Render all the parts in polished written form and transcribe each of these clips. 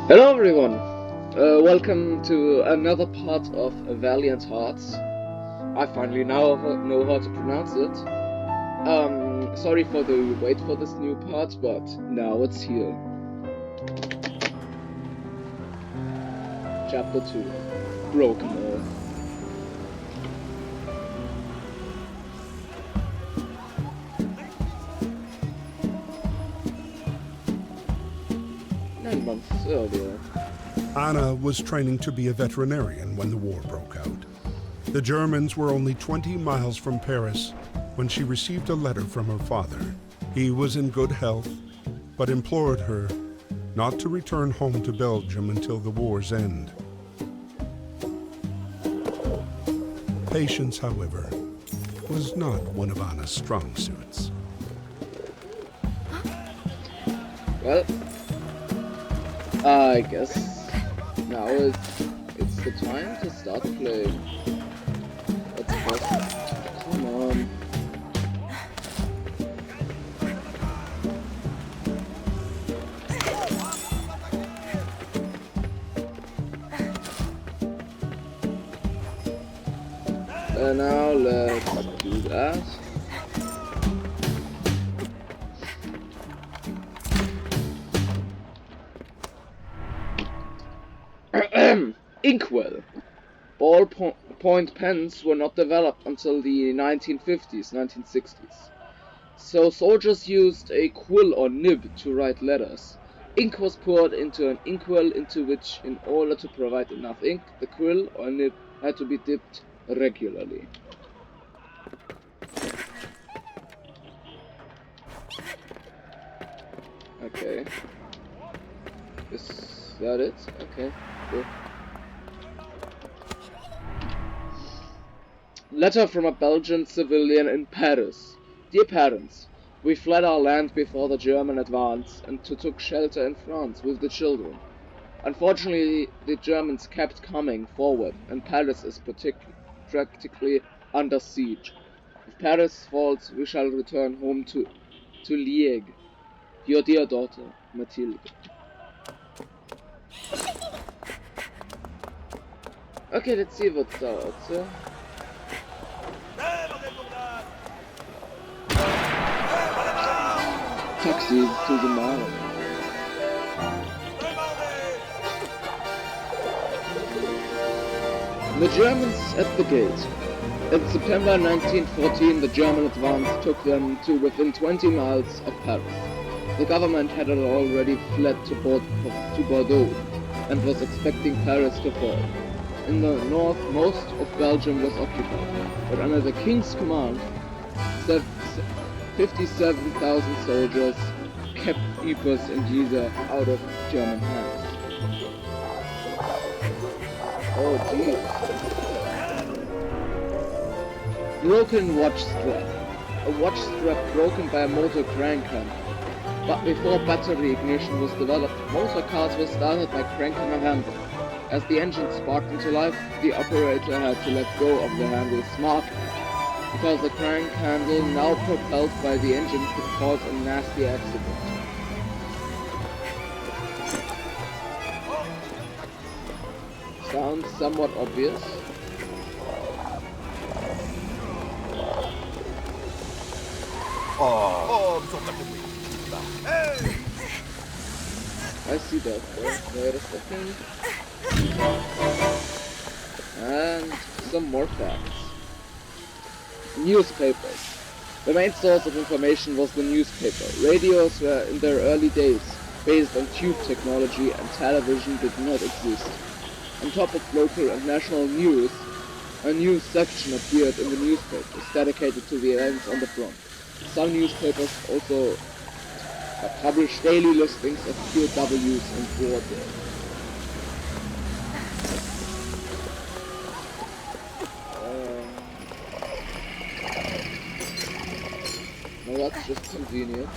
Hello everyone! Welcome to another part of Valiant Hearts. I finally now know how to pronounce it. Sorry for the wait for this new part, but now it's here. Chapter 2. Broken All. Nine months earlier. Anna was training to be a veterinarian when the war broke out. The Germans were only 20 miles from Paris when she received a letter from her father. He was in good health, but implored her not to return home to Belgium until the war's end. Patience, however, was not one of Anna's strong suits. Well, I guess now it's the time to start playing. Let's first, come on. And now let's do that. Inkwell. Ballpoint pens were not developed until the 1950s, 1960s. So soldiers used a quill or nib to write letters. Ink was poured into an inkwell into which, in order to provide enough ink, the quill or nib had to be dipped regularly. Okay. Is that it? Okay, cool. Letter from a Belgian civilian in Paris. Dear parents, we fled our land before the German advance and took shelter in France with the children. Unfortunately, the Germans kept coming forward and Paris is practically under siege. If Paris falls, we shall return home to Liège. Your dear daughter, Mathilde. Okay, let's see what's out. Taxi to the mall. The Germans at the gate. In September 1914, the German advance took them to within 20 miles of Paris. The government had already fled to Bordeaux and was expecting Paris to fall. In the north, most of Belgium was occupied, but under the King's command, 57,000 soldiers kept Ypres and Giza out of German hands. Oh jeez. Broken watch strap. A watch strap broken by a motor crank handle. But before battery ignition was developed, motor cars were started by cranking a handle. As the engine sparked into life, the operator had to let go of the handle smartly, because the crank handle, now propelled by the engine, could cause a nasty accident. Sounds somewhat obvious. I see that. Wait a second. And some more facts. Newspapers. The main source of information was the newspaper. Radios were in their early days based on tube technology and television did not exist. On top of local and national news, a news section appeared in the newspapers dedicated to the events on the front. Some newspapers also published daily listings of POWs and war dead. Well, that's just convenient.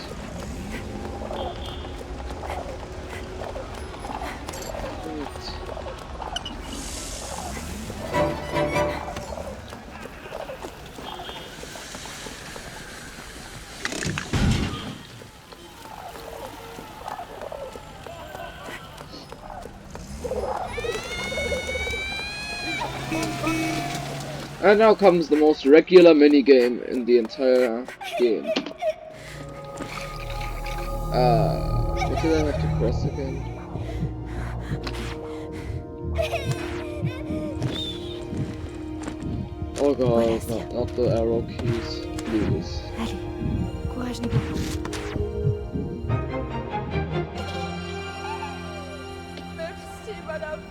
And now comes the most regular minigame in the entire game. What did I have to press again? Oh god, not the arrow keys, please. Allez, courage Nico. Merci, madame.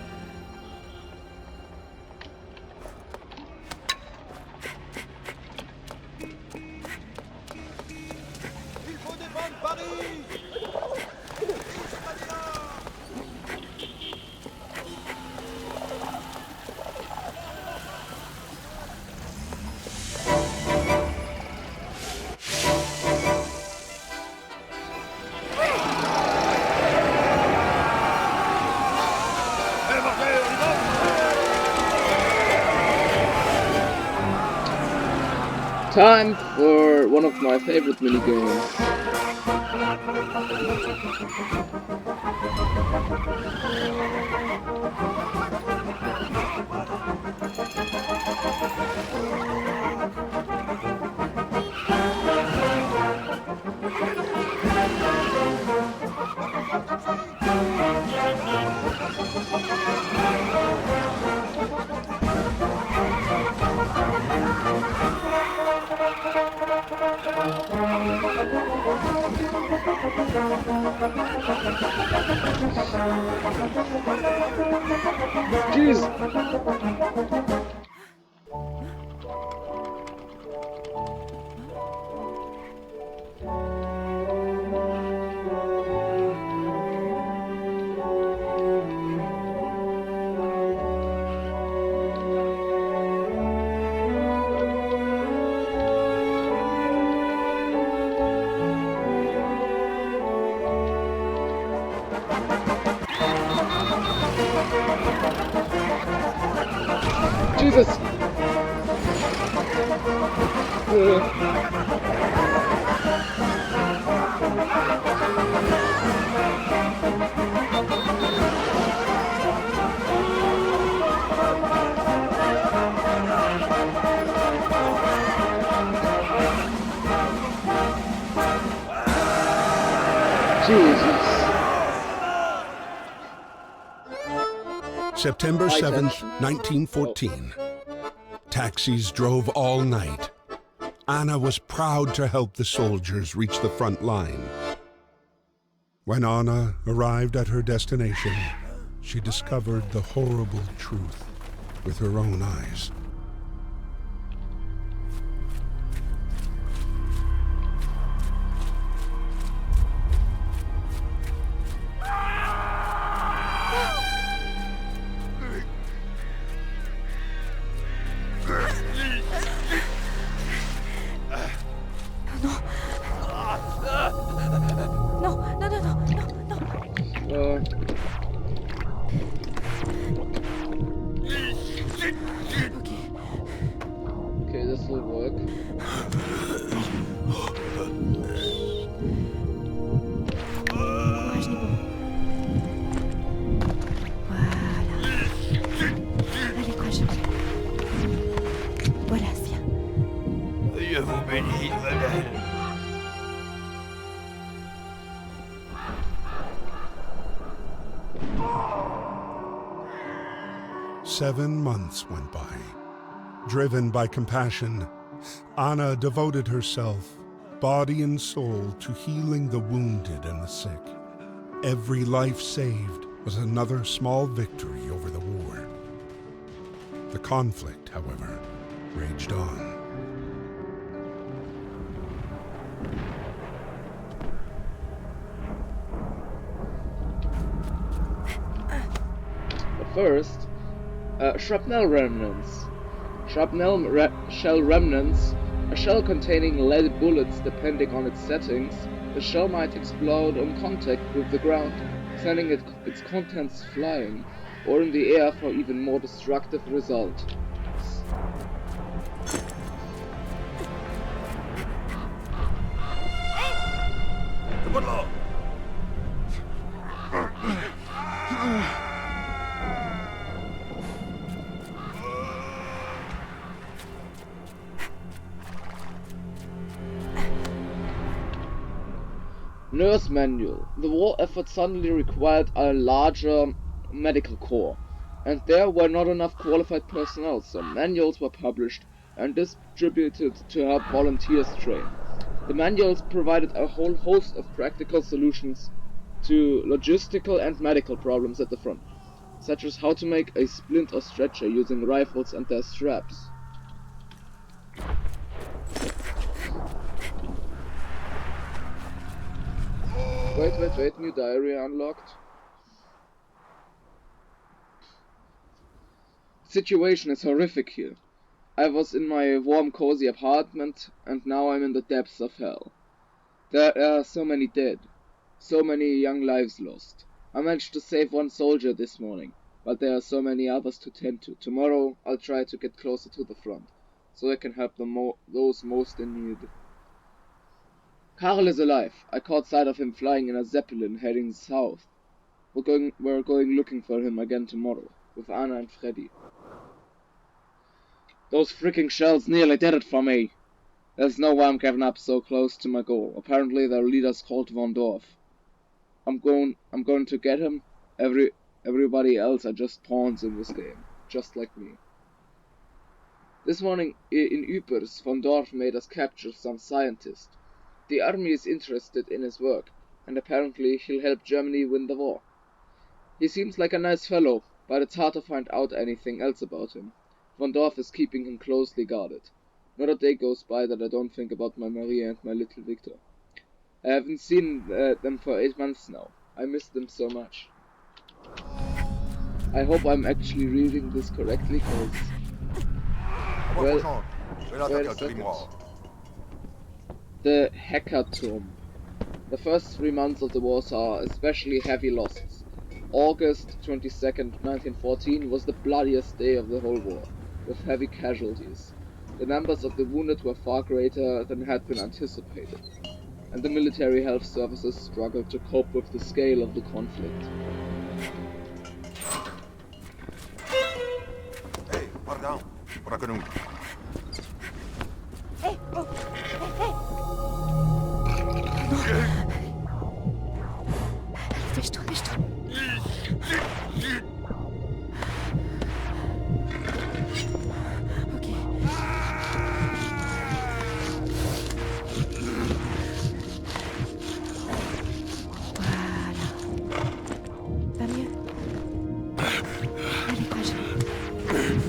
Il faut défendre Paris! Time for one of my favorite minigames. Jeez! Jesus! Jesus. September 7th, Attention. 1914. Taxis drove all night. Anna was proud to help the soldiers reach the front line. When Anna arrived at her destination, she discovered the horrible truth with her own eyes. Okay, this will work. Courage Nico. Voilà. Allez, courage. Voilà, tiens. Je vous bénis, madame. 7 months went by. Driven by compassion, Anna devoted herself, body and soul, to healing the wounded and the sick. Every life saved was another small victory over the war. The conflict, however, raged on. But first, shrapnel remnants. Shell remnants, a shell containing lead bullets depending on its settings. The shell might explode on contact with the ground, sending its contents flying, or in the air for even more destructive results. Nurse manual. The war effort suddenly required a larger medical corps, and there were not enough qualified personnel, so manuals were published and distributed to help volunteers train. The manuals provided a whole host of practical solutions to logistical and medical problems at the front, such as how to make a splint or stretcher using rifles and their straps. Wait, new diary unlocked. Situation is horrific here. I was in my warm, cozy apartment, and now I'm in the depths of hell. There are so many dead, so many young lives lost. I managed to save one soldier this morning, but there are so many others to tend to. Tomorrow I'll try to get closer to the front, so I can help those most in need. Karl is alive. I caught sight of him flying in a zeppelin heading south. We're going looking for him again tomorrow, with Anna and Freddy. Those freaking shells nearly did it for me. There's no way I'm giving up so close to my goal. Apparently their leader's called Von Dorf. I'm going to get him. Everybody else are just pawns in this game, just like me. This morning in Ypres, Von Dorf made us capture some scientist. The army is interested in his work, and apparently he'll help Germany win the war. He seems like a nice fellow, but it's hard to find out anything else about him. Von Dorf is keeping him closely guarded. Not a day goes by that I don't think about my Maria and my little Victor. I haven't seen them for 8 months now. I miss them so much. I hope I'm actually reading this correctly, cause... Well, wait a second. The Hecatomb. The first 3 months of the war saw especially heavy losses. August 22nd, 1914 was the bloodiest day of the whole war, with heavy casualties. The numbers of the wounded were far greater than had been anticipated, and the military health services struggled to cope with the scale of the conflict. Hey, pardon. Por acá nunca. Hey, oh, hey. Dépêche-toi. Ok. Voilà. Va mieux? Allez, courage.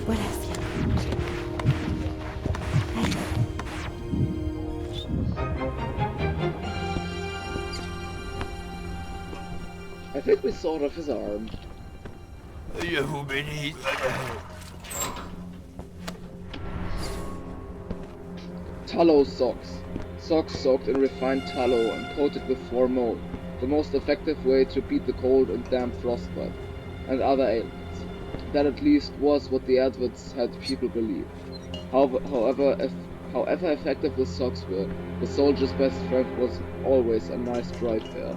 Voilà, c'est bien. Allez. I think we sawed off his arm. Dieu vous bénisse, madame. Tallow socks. Socks soaked in refined tallow and coated with formol, the most effective way to beat the cold and damp frostbite, and other ailments. That at least was what the adverts had people believe. However effective the socks were, the soldier's best friend was always a nice dry pair.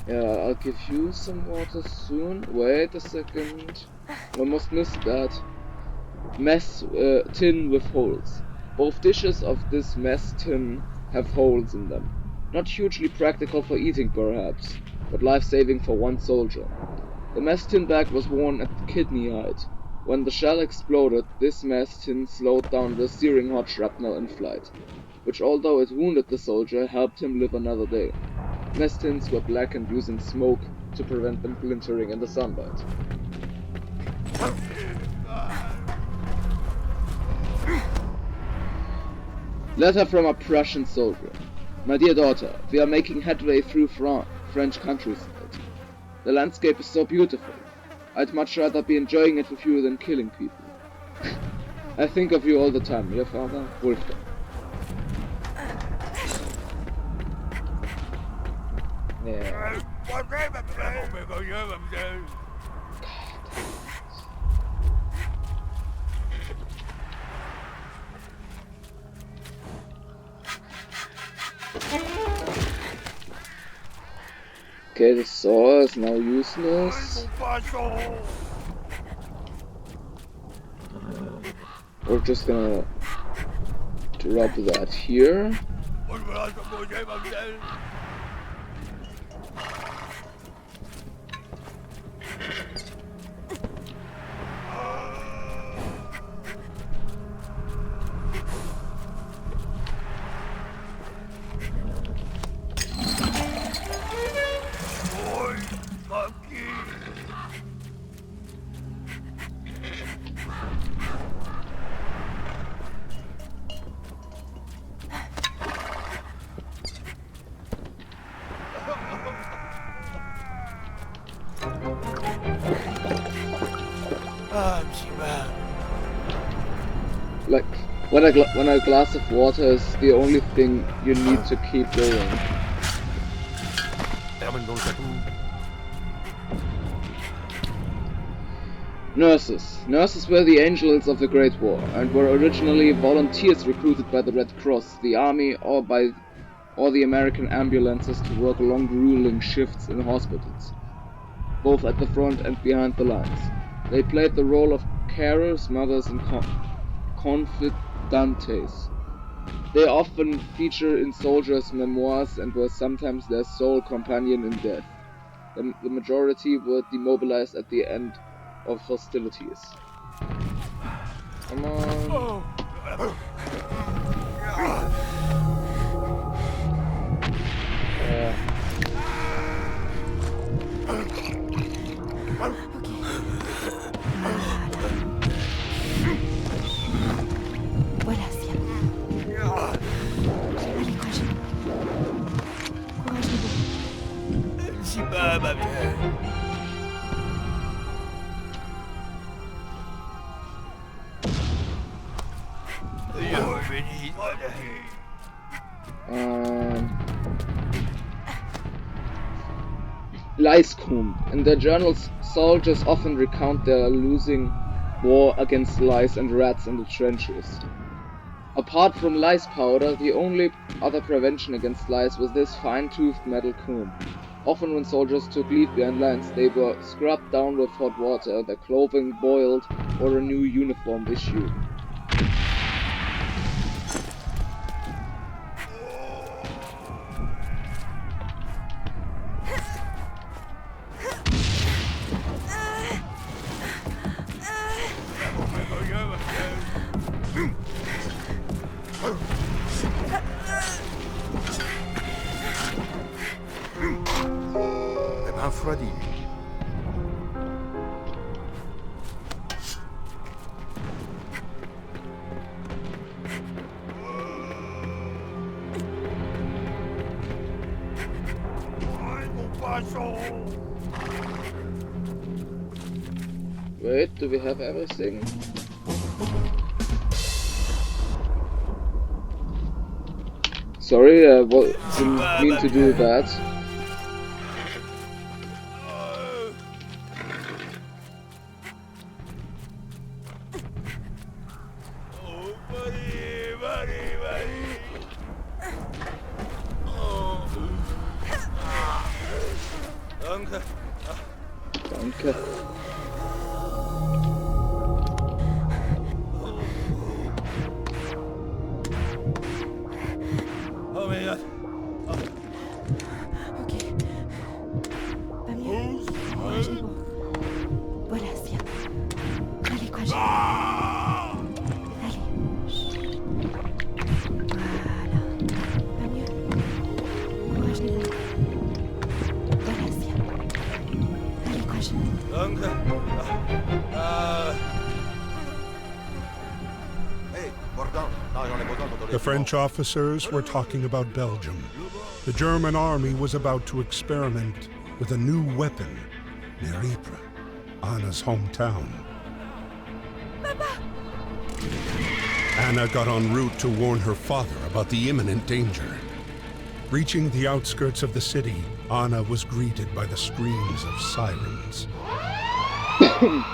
Yeah, I'll give you some water soon. Wait a second. Almost missed that. Mess tin with holes. Both dishes of this mess tin have holes in them. Not hugely practical for eating perhaps, but life-saving for one soldier. The mess tin bag was worn at kidney height. When the shell exploded, this mess tin slowed down the searing hot shrapnel in flight, which although it wounded the soldier, helped him live another day. Mess tins were blackened using smoke to prevent them splintering in the sunlight. Letter from a Prussian soldier. My dear daughter, we are making headway through French countryside. The landscape is so beautiful. I'd much rather be enjoying it with you than killing people. I think of you all the time, your father, Wolfgang. Yeah. Okay, the saw is now useless. We're just gonna drop that here. Like, when a glass of water is the only thing you need to keep going. Nurses. Nurses were the angels of the Great War, and were originally volunteers recruited by the Red Cross, the Army, or the American ambulances to work long grueling shifts in hospitals, both at the front and behind the lines. They played the role of carers, mothers, and confidantes. They often feature in soldiers' memoirs and were sometimes their sole companion in death. The majority were demobilized at the end of hostilities. Come on. Voilà, Sia. Allez, courage. Courage, Nibo. Si pas, ma vieille. Lice-Cum. In their journals, soldiers often recount their losing war against lice and rats in the trenches. Apart from lice powder, the only other prevention against lice was this fine-toothed metal comb. Often when soldiers took leave behind lines, they were scrubbed down with hot water, their clothing boiled, or a new uniform issued. Refroidi. Wait, do we have everything? Sorry, I didn't mean to do that. Danke. Oh my god. Ok. Pas mieux. Courage, Nibo. Voilà, Sia. Allez, courage. Allez. Chut. Voilà. Pas mieux. Courage, Nibo. Voilà, Sia. Allez, courage. Danke. Hey, Bordon. The French officers were talking about Belgium. The German army was about to experiment with a new weapon near Ypres, Anna's hometown. Anna got en route to warn her father about the imminent danger. Reaching the outskirts of the city, Anna was greeted by the screams of sirens. The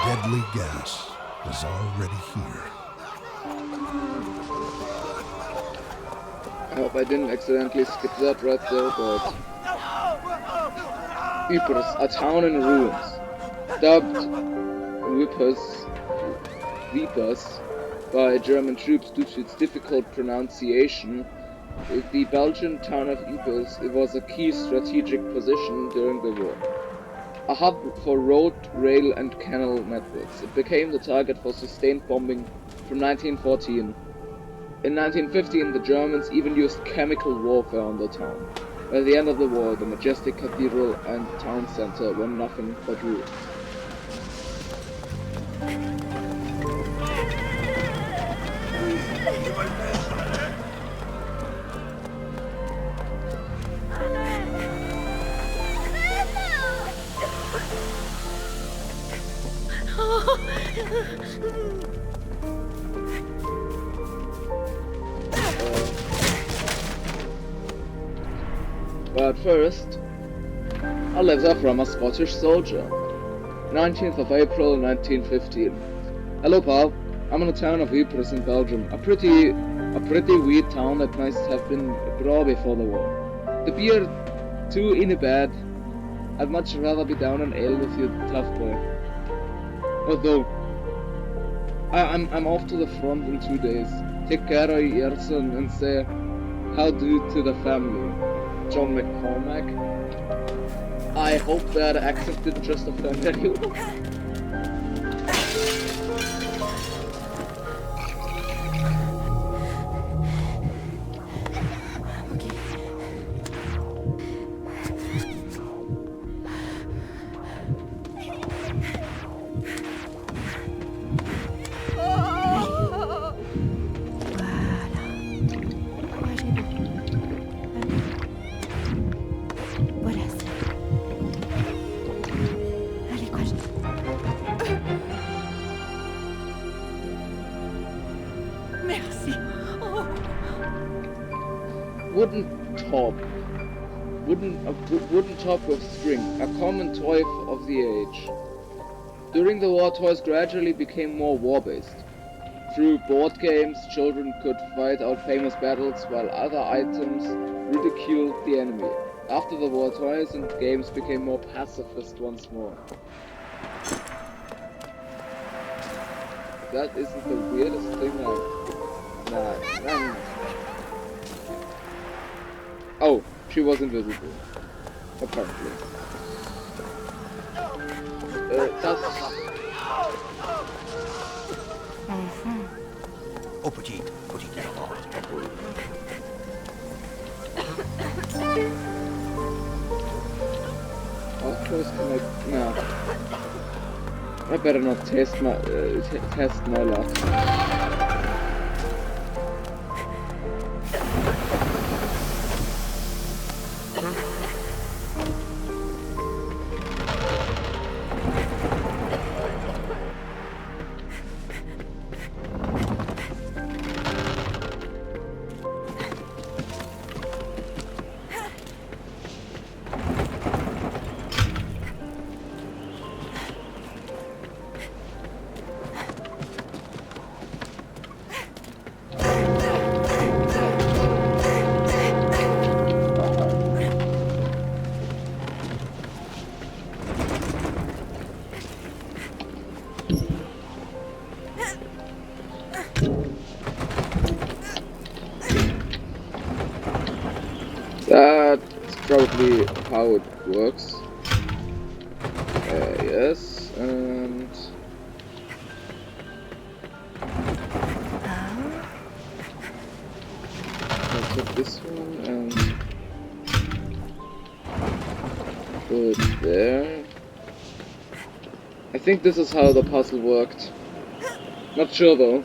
deadly gas was already here. I hope I didn't accidentally skip that right there, but... Ypres, a town in ruins. Dubbed Wipers, by German troops due to its difficult pronunciation. The Belgian town of Ypres was a key strategic position during the war. A hub for road, rail and canal networks, it became the target for sustained bombing from 1914. In 1915, the Germans even used chemical warfare on the town. By the end of the war, the majestic cathedral and town center were nothing but ruins. But first, a letter from a Scottish soldier. 19th of April 1915. Hello pal, I'm in the town of Ypres in Belgium, a pretty wee town that must have been raw before the war. The beer too ain't bad. I'd much rather be down an ale with you, tough boy. Although, I'm off to the front in 2 days. Take care of your son and say how do to the family. John McCormack. I hope that accent didn't just offend anyone. Wooden top with string, a common toy of the age. During the war, toys gradually became more war-based. Through board games, children could fight out famous battles, while other items ridiculed the enemy. After the war, toys and games became more pacifist once more. That isn't the weirdest thing Nah. Oh, she was invisible. Apparently. Oh, petite enfant. Of course, can I? No. I better not test my luck. That's probably how it works. Yes, and I'll take this one and put it there. I think this is how the puzzle worked. Not sure though.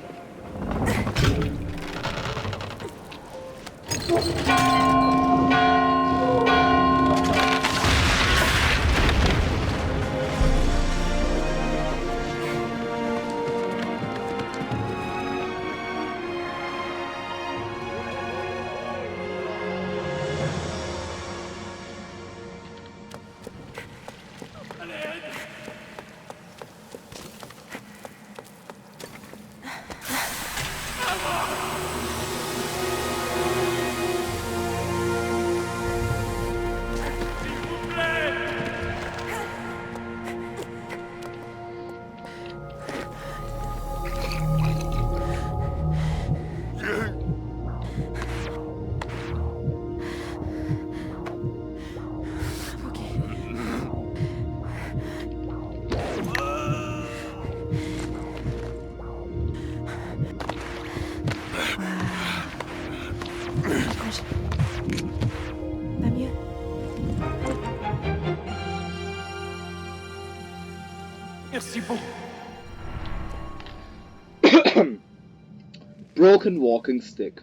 Broken walking stick.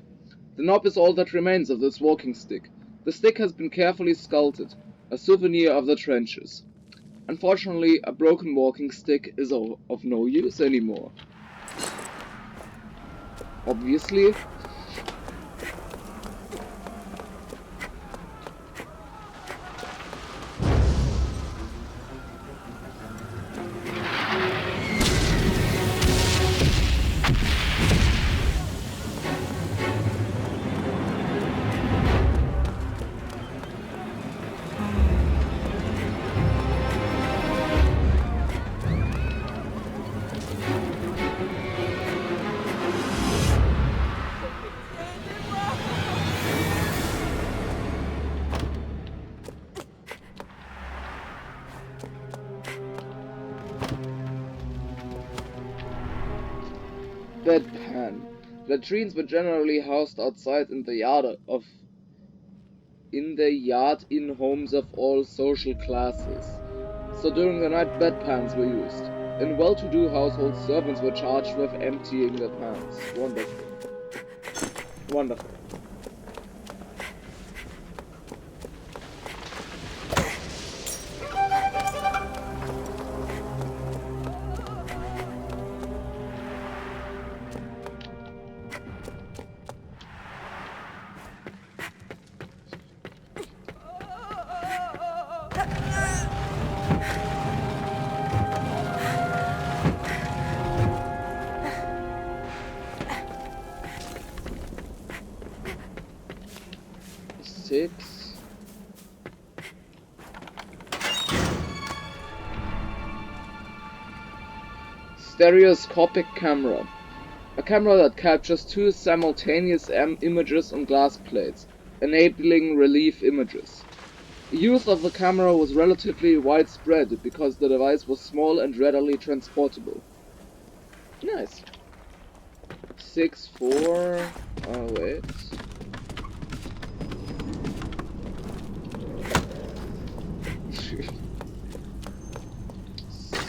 The knob is all that remains of this walking stick. The stick has been carefully sculpted, a souvenir of the trenches. Unfortunately, a broken walking stick is of no use anymore. Obviously. Bedpan. Latrines were generally housed outside in the yard in homes of all social classes. So during the night bedpans were used. In well-to-do households, servants were charged with emptying the pans. Wonderful. Wonderful. Stereoscopic camera. A camera that captures two simultaneous images on glass plates, enabling relief images. The use of the camera was relatively widespread because the device was small and readily transportable. Nice. 6-4. Oh, wait.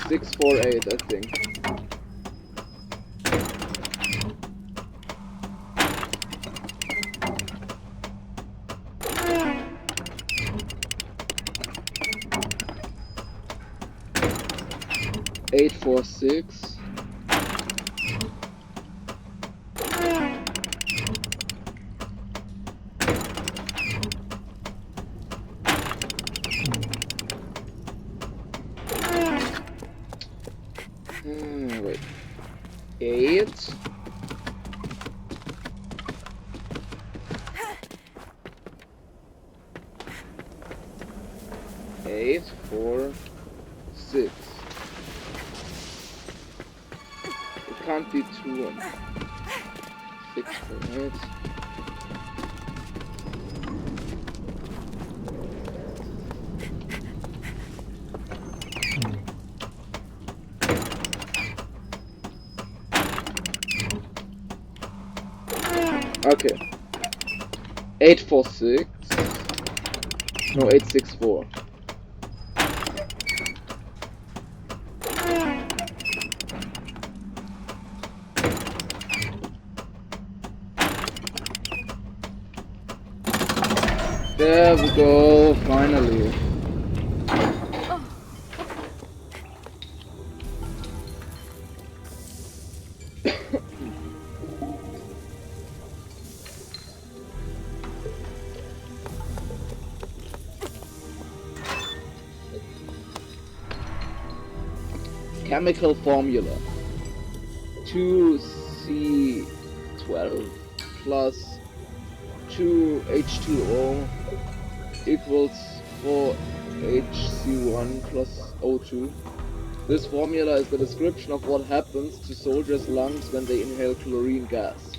6-4-8, I think. Eight, 4, 6. Wait. 8. Eight, 4, 6. It can't be 2 and 6, 4, 8. Okay. 8, 4, 6. No, 8, 6, 4. There we go, finally. Chemical formula. 2C12 plus 2H2O equals 4HC1 plus O2. This formula is the description of what happens to soldiers' lungs when they inhale chlorine gas.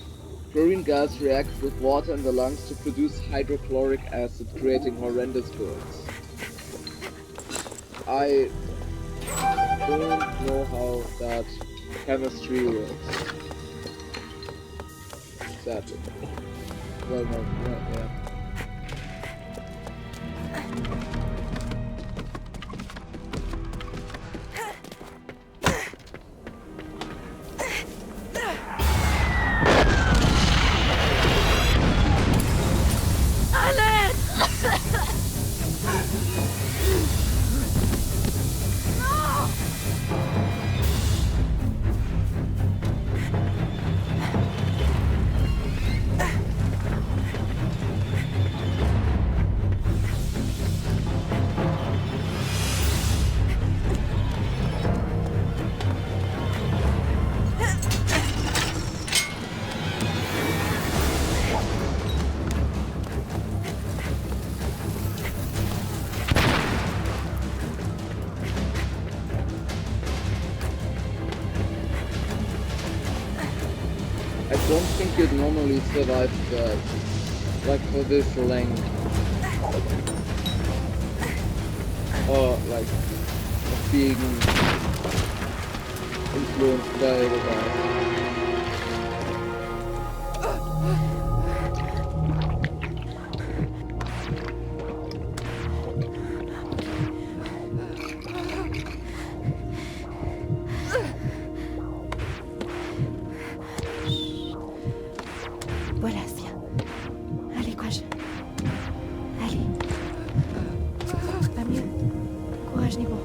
Chlorine gas reacts with water in the lungs to produce hydrochloric acid, creating horrendous burns. I don't know how that chemistry works. Sadly. Well, no, yeah. don't think you'd normally survive that, like for this length, or like of being influenced by the guy. Voilà, Sia. Allez, courage. Allez. Pas mieux. Courage, Nibo.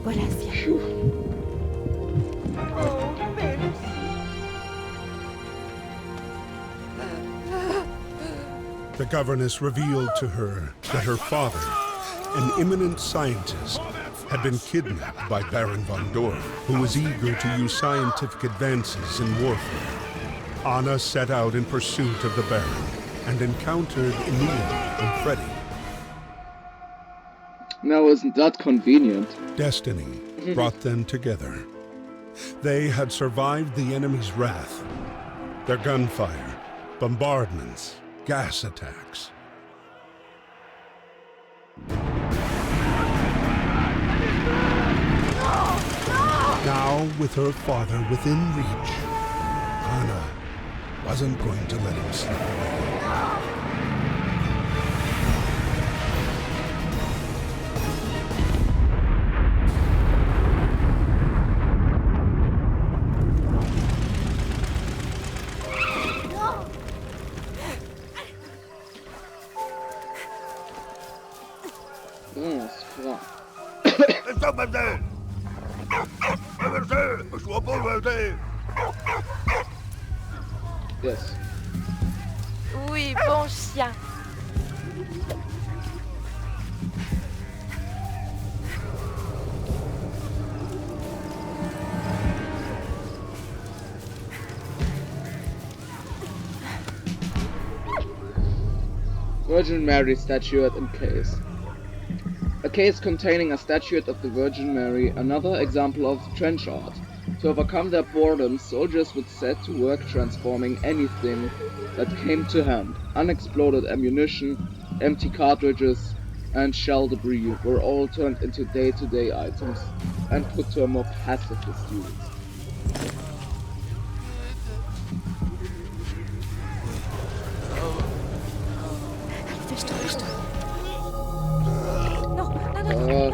Voilà, Sia. Phew. Oh, merci. The governess revealed to her that her father, an eminent scientist, had been kidnapped by Baron von Dorf, who was eager to use scientific advances in warfare. Anna set out in pursuit of the Baron and encountered Emilia and Freddy. Now isn't that convenient? Destiny brought them together. They had survived the enemy's wrath, their gunfire, bombardments, gas attacks. Now, with her father within reach, Anna wasn't going to let him slip away. Oh, c'est froid. Stop, mademoiselle! Mademoiselle! Je vois pas, mademoiselle! Yes. Oui, bon chien. Virgin Mary statuette and case. A case containing a statuette of the Virgin Mary, another example of trench art. To overcome their boredom, soldiers would set to work transforming anything that came to hand. Unexploded ammunition, empty cartridges, and shell debris were all turned into day-to-day items and put to a more pacifist use. Dépêche-toi, dépêche-toi. Non, non, non, non, non.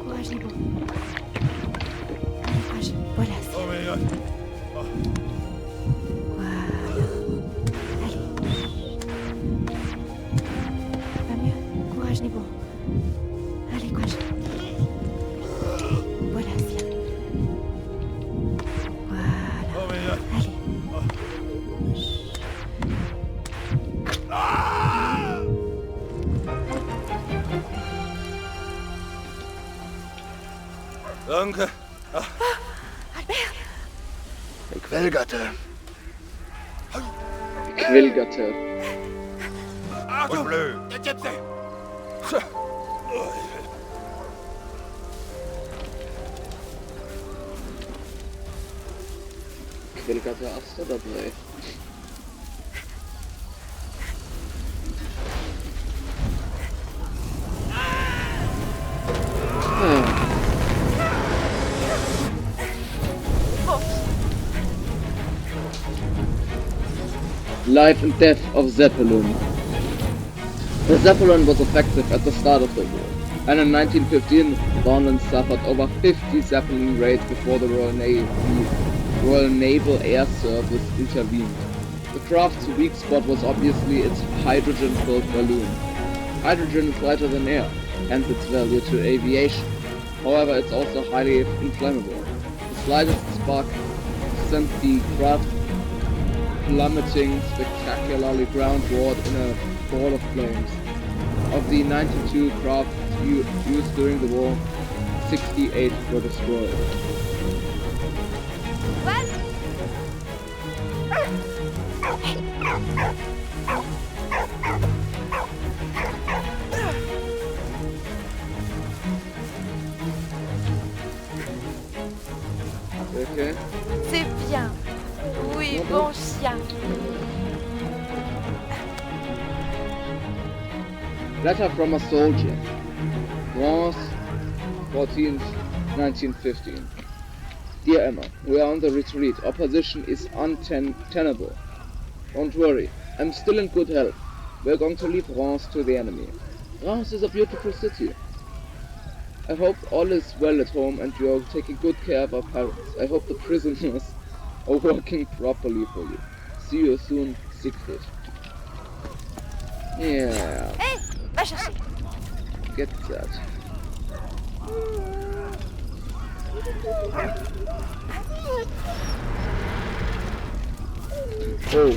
Courage, Nibo. Allez, courage. Voilà, Sia. Voilà. Allez. Pas mieux. Courage, Nibo. Allez, courage. Voilà, Sia. Voilà. Allez. Danke. Albert! Quellgatte. Quellgatte. Rouge bleu. Quellgatte hast du dabei. Life and death of Zeppelin. The Zeppelin was effective at the start of the war, and in 1915 Valiant suffered over 50 Zeppelin raids before the Royal Naval Air Service intervened. The craft's weak spot was obviously its hydrogen-filled balloon. Hydrogen is lighter than air, hence its value to aviation. However, it's also highly inflammable. The slightest spark sent the craft plummeting spectacularly groundward in a ball of flames. Of the 92 craft used during the war, 68 were destroyed. What? Okay. C'est bien. Oui, bon chien. Letter from a soldier. France, 14th, 1915. Dear Emma, we are on the retreat. Our position is untenable. Don't worry, I'm still in good health. We're going to leave Reims to the enemy. Reims is a beautiful city. I hope all is well at home and you are taking good care of our parents. I hope the prisoners are working properly for you. See you soon, Siegfried. Yeah, Hé, va chercher. get that. Oh.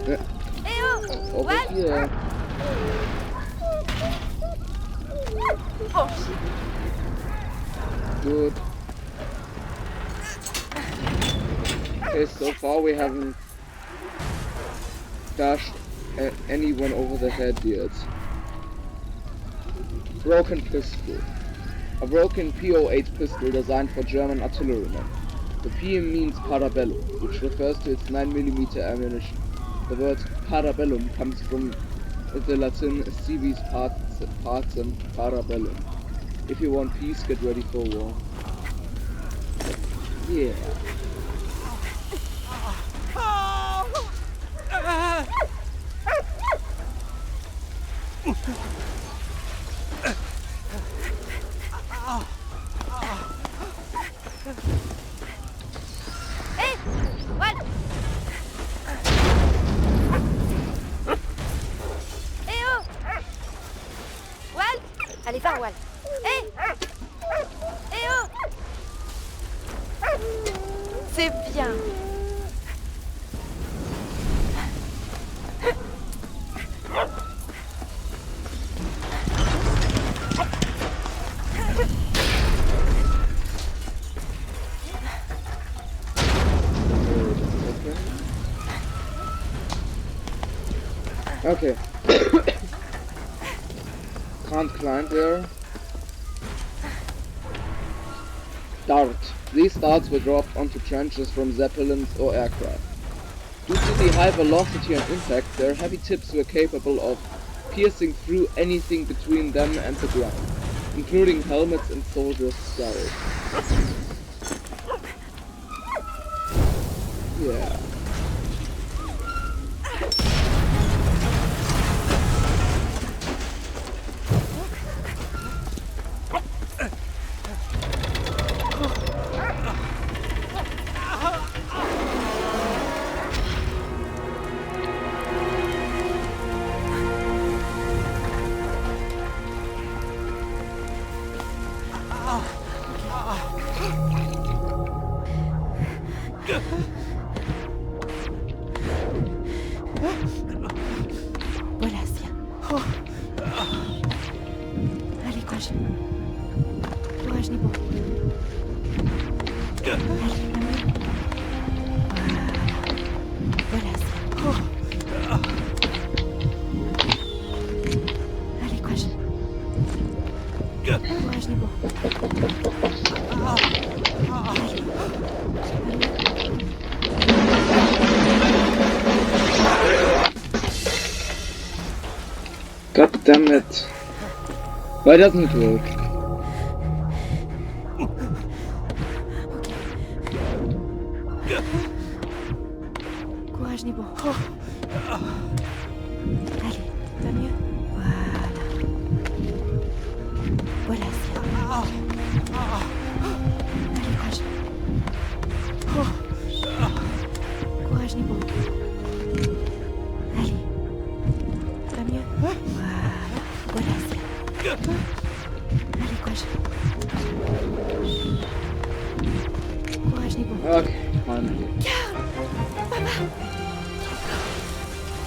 Yeah, Hé oh, over Wal. here. Bon chien. Good. Okay, so far we haven't dashed anyone over the head yet. Broken pistol. A broken P08 pistol designed for German artillerymen. The P means parabellum, which refers to its 9mm ammunition. The word parabellum comes from the Latin civis pacem parabellum. If you want peace, get ready for war. Yeah. Hé, Wal. Hé oh. Wal. Allez, va, Wal. Hé. Hé oh. C'est bien. Okay. Can't climb there. Dart. These darts were dropped onto trenches from zeppelins or aircraft. Due to the high velocity and impact, their heavy tips were capable of piercing through anything between them and the ground, including helmets and soldiers' skulls. Yeah. Voilà, tiens. Allez, courage. Courage, Nibo. Allez, la main. Voilà, tiens. Allez, courage. Courage, Nibo. God damn it. Why doesn't it work? Courage, Nibo. Allez, va mieux. Voilà. Voilà, tiens. Allez, courage. Courage, Nibo. Allez. Va mieux. Voilà. Voilà, tiens. Allez, courage. Courage, Nibo. Okay, finally.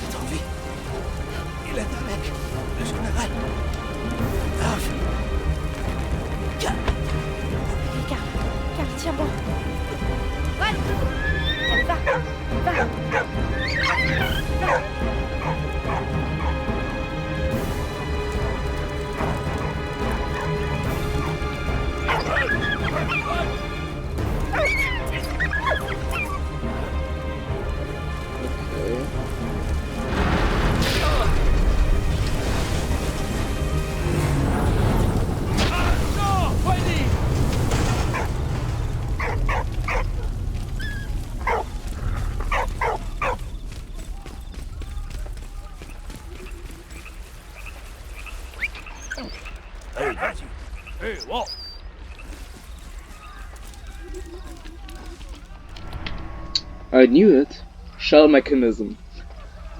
est en vie. Il est avec le général. Lâche. Carl, tiens bon. Wal. Allez, va. Va. Hey, whoa! I knew it. Shell mechanism.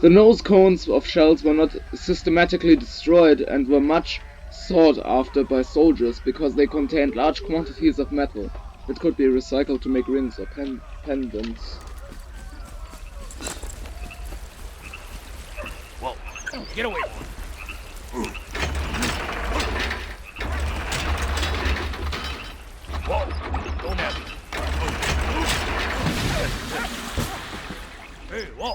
The nose cones of shells were not systematically destroyed and were much sought after by soldiers because they contained large quantities of metal that could be recycled to make rings or pendants. Whoa! Get away! Whoa! Don't have me. Hey, whoa!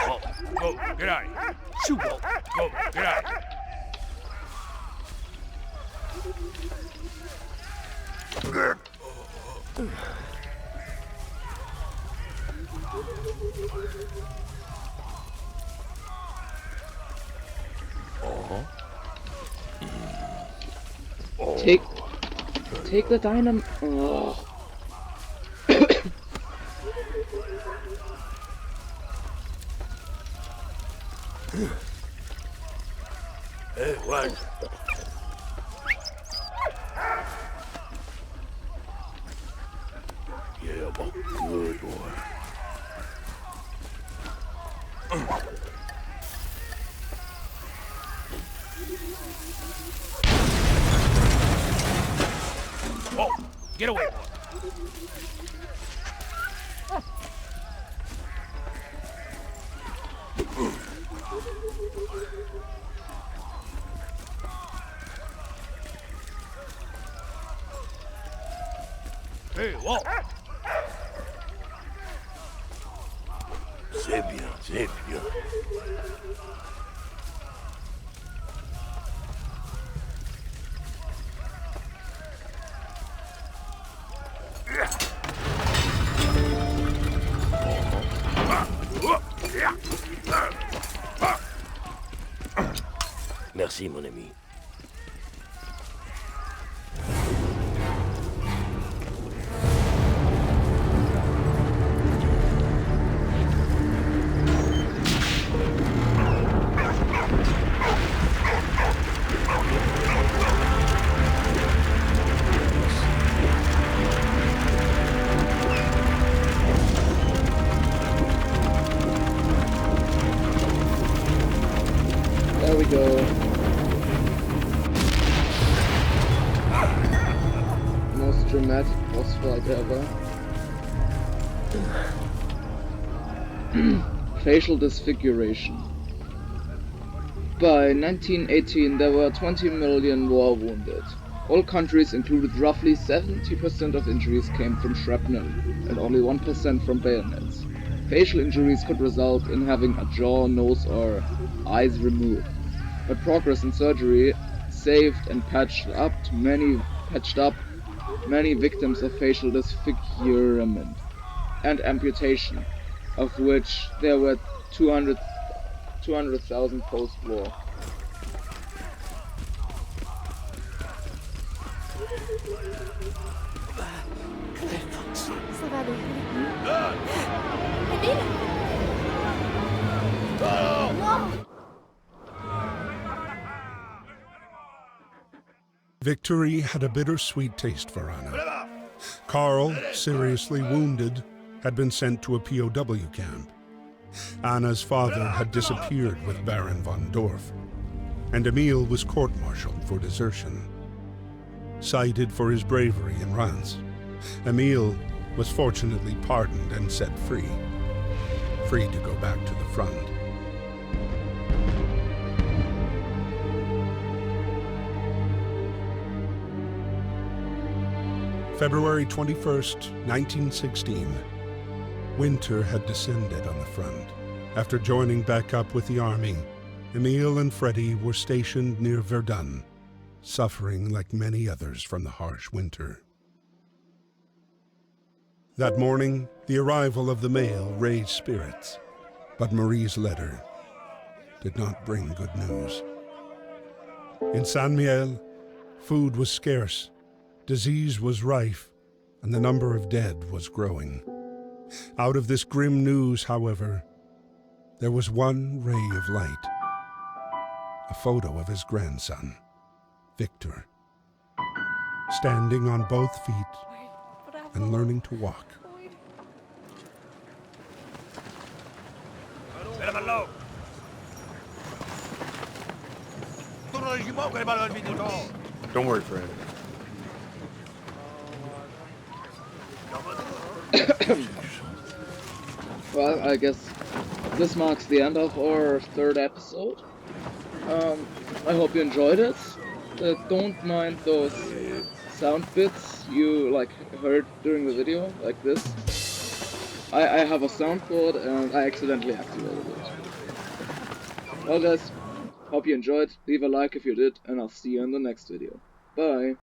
Whoa, go, get out of here. Shoot, whoa, go, get out of here. Take the dynam. Oh. Hey, what? Yeah, boy. Good boy. Whoa! Get away, boy. Hey, whoa! C'est bien, c'est bien. Merci, mon ami. There we go. Most dramatic boss fight ever. Facial disfiguration. By 1918 there were 20 million war wounded. All countries included roughly 70% of injuries came from shrapnel and only 1% from bayonets. Facial injuries could result in having a jaw, nose or eyes removed, but progress in surgery saved and patched up many victims of facial disfigurement and amputation, of which there were 200,000 post-war. Ça va aller. Émile? Non! Victory had a bittersweet taste for Anna. Carl, seriously wounded, had been sent to a POW camp. Anna's father had disappeared with Baron von Dorf, and Emil was court-martialed for desertion. Cited for his bravery in Reims, Emil was fortunately pardoned and set free to go back to the front. February 21st, 1916. Winter had descended on the front. After joining back up with the army, Emil and Freddy were stationed near Verdun, suffering like many others from the harsh winter. That morning, the arrival of the mail raised spirits, but Marie's letter did not bring good news. In Saint-Mihiel, food was scarce, disease was rife, and the number of dead was growing. Out of this grim news, however, there was one ray of light. A photo of his grandson, Victor, standing on both feet and learning to walk. Don't worry, Fred. Well, I guess this marks the end of our third episode. I hope you enjoyed it. Don't mind those sound bits you heard during the video, like this. I have a soundboard and I accidentally activated it. Well guys, hope you enjoyed. Leave a like if you did, and I'll see you in the next video. Bye!